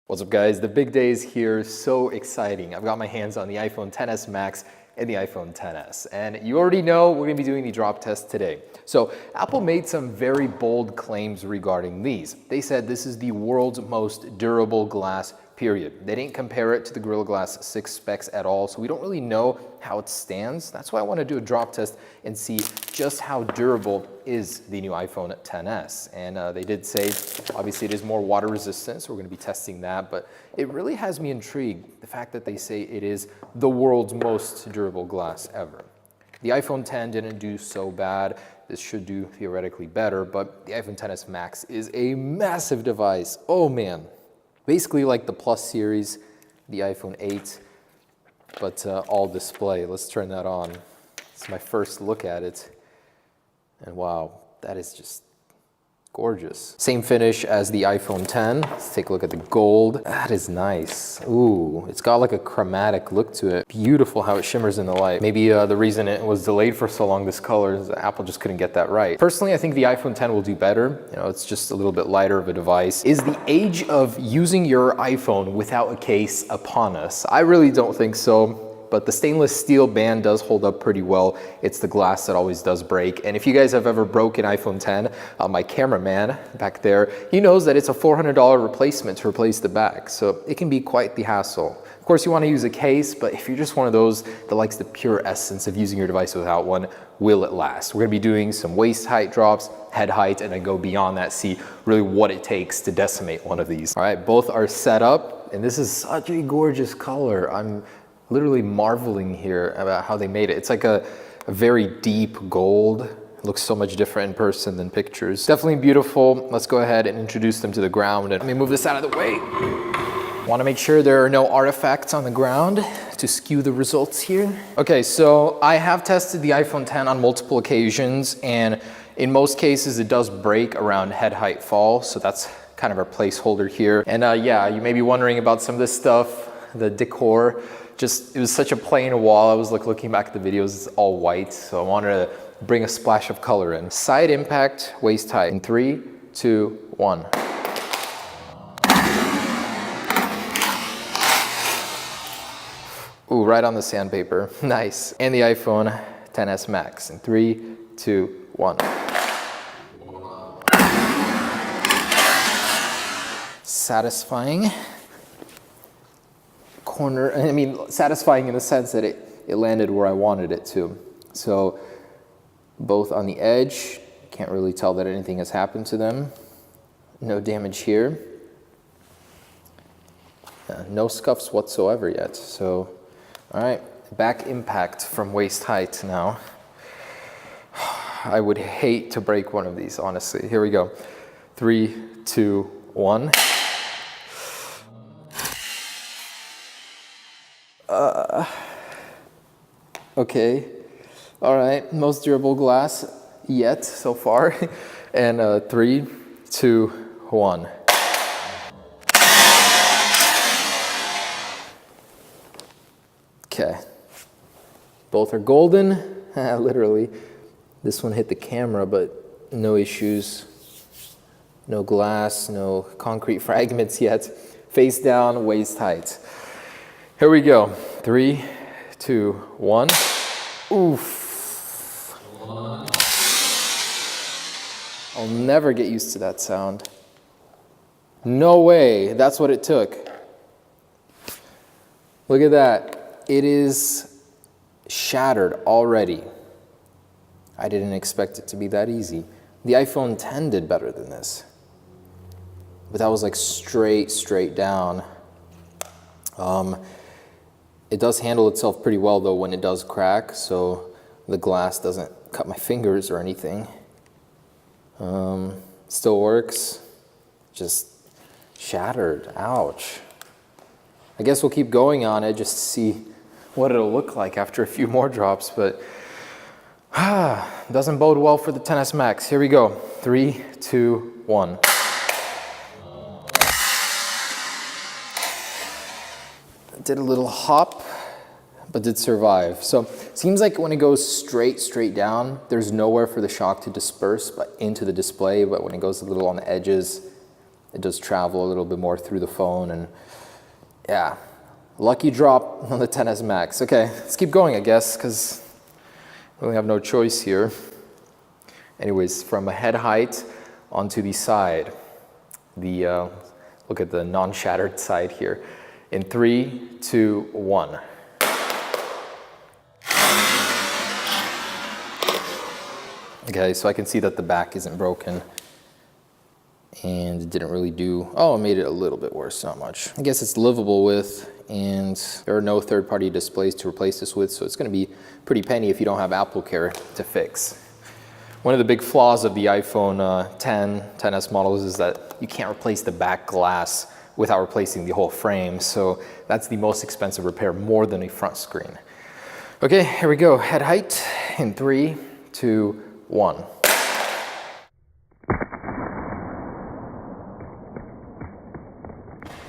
What's up guys, the big day is here, so exciting. I've got my hands on the iPhone XS Max and the iPhone XS. And you already know we're gonna be doing the drop test today. So Apple made some very bold claims regarding these. They said this is the world's most durable glass, period. They didn't compare it to the Gorilla Glass 6 specs at all, so we don't really know how it stands. That's why I want to do a drop test and see just how durable is the new iPhone XS. And they did say, obviously it is more water resistant, so we're going to be testing that, but it really has me intrigued, the fact that they say it is the world's most durable glass ever. The iPhone X didn't do so bad. This should do theoretically better, but the iPhone XS Max is a massive device. Oh man. Basically like the Plus series, the iPhone 8, but all display. Let's turn that on. It's my first look at it. And wow, that is just gorgeous. Same finish as the iPhone X. Let's take a look at the gold. That is nice. Ooh, it's got like a chromatic look to it. Beautiful how it shimmers in the light. Maybe the reason it was delayed for so long, this color, is that Apple just couldn't get that right. Personally, I think the iPhone X will do better. You know, it's just a little bit lighter of a device. Is the age of using your iPhone without a case upon us? I really don't think so. But the stainless steel band does hold up pretty well. It's the glass that always does break. And if you guys have ever broken iPhone X, my cameraman back there, he knows that it's a $400 replacement to replace the back. So it can be quite the hassle. Of course, you want to use a case, but if you're just one of those that likes the pure essence of using your device without one, will it last? We're going to be doing some waist height drops, head height, and then go beyond that, see really what it takes to decimate one of these. All right, both are set up, and this is such a gorgeous color. I'm literally marveling here about how they made it. It's like a very deep gold. It looks so much different in person than pictures. Definitely beautiful. Let's go ahead and introduce them to the ground. And let me move this out of the way. Want to make sure there are no artifacts on the ground to skew the results here. Okay, so I have tested the iPhone X on multiple occasions, and in most cases it does break around head height fall, so that's kind of our placeholder here. And yeah, you may be wondering about some of this stuff, the decor. Just, it was such a plain wall. I was like looking back at the videos, it's all white, so I wanted to bring a splash of color in. Side impact, waist height. In 3, 2, 1. Ooh, right on the sandpaper. Nice. And the iPhone XS Max. In 3, 2, 1. Satisfying. Corner, I mean, satisfying in the sense that it landed where I wanted it to. So both on the edge, can't really tell that anything has happened to them. No damage here. No scuffs whatsoever yet. So, all right, back impact from waist height now. I would hate to break one of these, honestly. Here we go. 3, 2, 1. Okay, all right, most durable glass yet so far. And 3, 2, 1. Okay, both are golden, literally. This one hit the camera, but no issues. No glass, no concrete fragments yet. Face down, waist height. Here we go. 3, 2, 1. Oof. I'll never get used to that sound. No way. That's what it took. Look at that. It is shattered already. I didn't expect it to be that easy. The iPhone X did better than this. But that was like straight down. It does handle itself pretty well though when it does crack, so the glass doesn't cut my fingers or anything. Still works, just shattered, ouch. I guess we'll keep going on it just to see what it'll look like after a few more drops, but doesn't bode well for the XS Max. Here we go, 3, 2, 1. Did a little hop, but did survive. So seems like when it goes straight down, there's nowhere for the shock to disperse but into the display, but when it goes a little on the edges, it does travel a little bit more through the phone. And yeah, lucky drop on the XS Max. Okay, let's keep going, I guess, because we really have no choice here. Anyways, from a head height onto the side, look at the non-shattered side here. In 3, 2, 1. Okay, so I can see that the back isn't broken. And it didn't really do, oh, it made it a little bit worse, not much. I guess it's livable with, and there are no third-party displays to replace this with, so it's gonna be pretty penny if you don't have Apple Care to fix. One of the big flaws of the iPhone 10, XS models is that you can't replace the back glass without replacing the whole frame, so that's the most expensive repair, more than a front screen. Okay, here we go, head height in 3, 2, 1.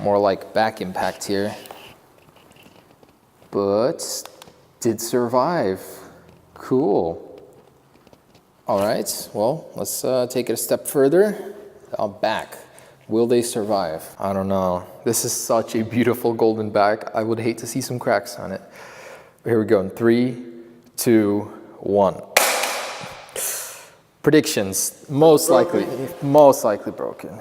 More like back impact here, but did survive. Cool. All right, well, let's take it a step further. Back. Will they survive? I don't know. This is such a beautiful golden back. I would hate to see some cracks on it. Here we go in 3, 2, 1. Predictions, most likely broken.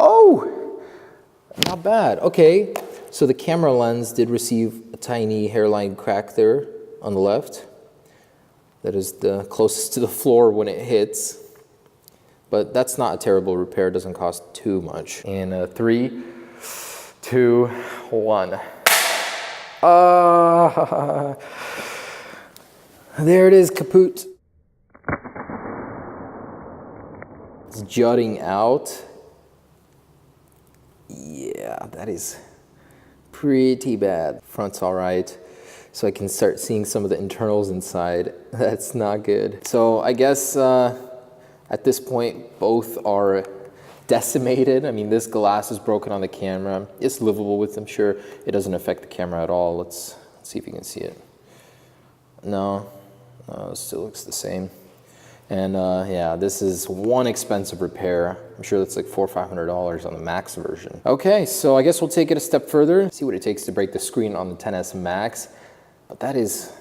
Oh, not bad. Okay, so the camera lens did receive a tiny hairline crack there on the left. That is the closest to the floor when it hits. But that's not a terrible repair, it doesn't cost too much. In 3, 2, 1. There it is, kaput. It's jutting out. Yeah, that is pretty bad. Front's all right. So I can start seeing some of the internals inside. That's not good. So I guess at this point, both are decimated. I mean, this glass is broken on the camera. It's livable with, I'm sure. It doesn't affect the camera at all. Let's see if you can see it. No, it still looks the same. And yeah, this is one expensive repair. I'm sure that's like $400 or $500 on the Max version. Okay, so I guess we'll take it a step further, see what it takes to break the screen on the XS Max. But that is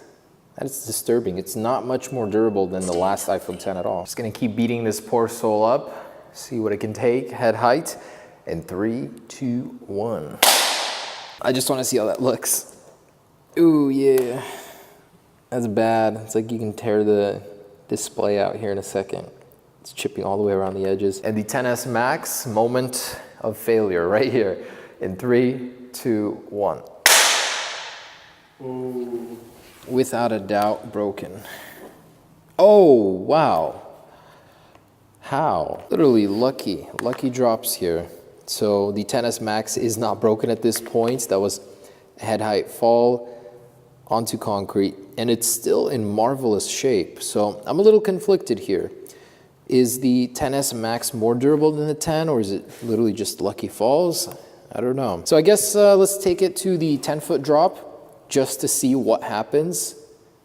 disturbing. It's not much more durable than the last iPhone 10 at all. Just gonna keep beating this poor soul up, see what it can take. Head height in 3, 2, 1. I just wanna see how that looks. Ooh, yeah. That's bad. It's like you can tear the display out here in a second. It's chipping all the way around the edges. And the XS Max, moment of failure right here. In 3, 2, 1. Ooh. Without a doubt, broken. Oh, wow. How? Literally lucky drops here. So the XS Max is not broken at this point. That was a head height fall onto concrete, and it's still in marvelous shape. So I'm a little conflicted here. Is the XS Max more durable than the 10, or is it literally just lucky falls? I don't know. So I guess let's take it to the 10-foot drop just to see what happens.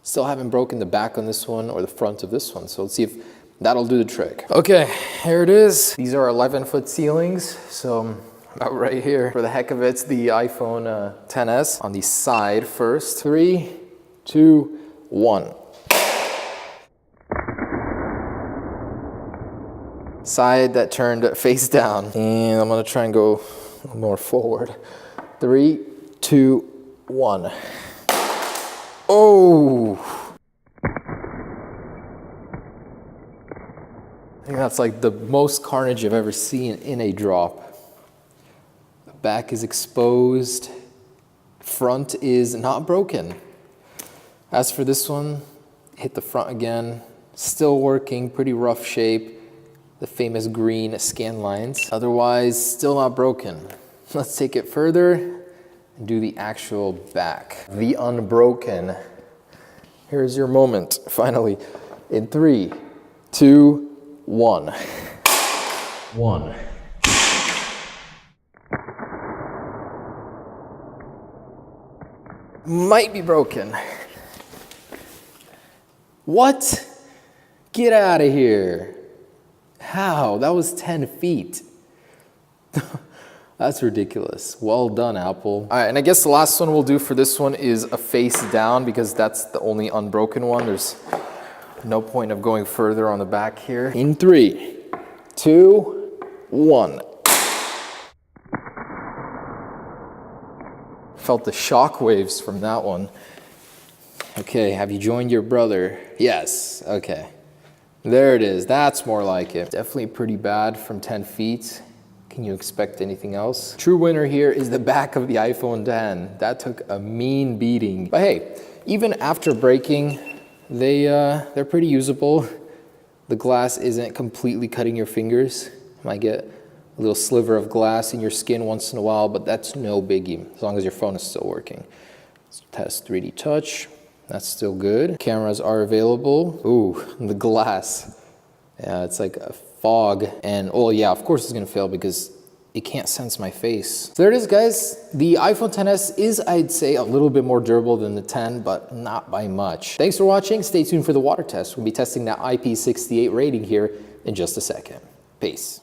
Still haven't broken the back on this one or the front of this one, so let's see if that'll do the trick. Okay, here it is. These are 11-foot ceilings, so about right here. For the heck of it, the iPhone XS on the side first. 3, 2, 1. Side that turned face down. And I'm gonna try and go more forward. 3, 2, 1. Oh! I think that's like the most carnage I've ever seen in a drop. The back is exposed. Front is not broken. As for this one, hit the front again. Still working, pretty rough shape. The famous green scan lines. Otherwise, still not broken. Let's take it further and do the actual back. The unbroken. Here's your moment, finally. In 3, 2, 1. 1. Might be broken. What? Get out of here. How? That was 10 feet. That's ridiculous. Well done, Apple. All right, and I guess the last one we'll do for this one is a face down because that's the only unbroken one. There's no point of going further on the back here. In 3, 2, 1. Felt the shock waves from that one. Okay, have you joined your brother? Yes, okay. There it is, that's more like it. Definitely pretty bad from 10 feet. Can you expect anything else? True winner here is the back of the iPhone 10. That took a mean beating. But hey, even after breaking, they're pretty usable. The glass isn't completely cutting your fingers. You might get a little sliver of glass in your skin once in a while, but that's no biggie, as long as your phone is still working. Let's test 3D touch. That's still good. Cameras are available. Ooh, the glass. Yeah, it's like a fog. And, oh yeah, of course it's gonna fail because it can't sense my face. So there it is, guys. The iPhone XS is, I'd say, a little bit more durable than the 10, but not by much. Thanks for watching. Stay tuned for the water test. We'll be testing that IP68 rating here in just a second. Peace.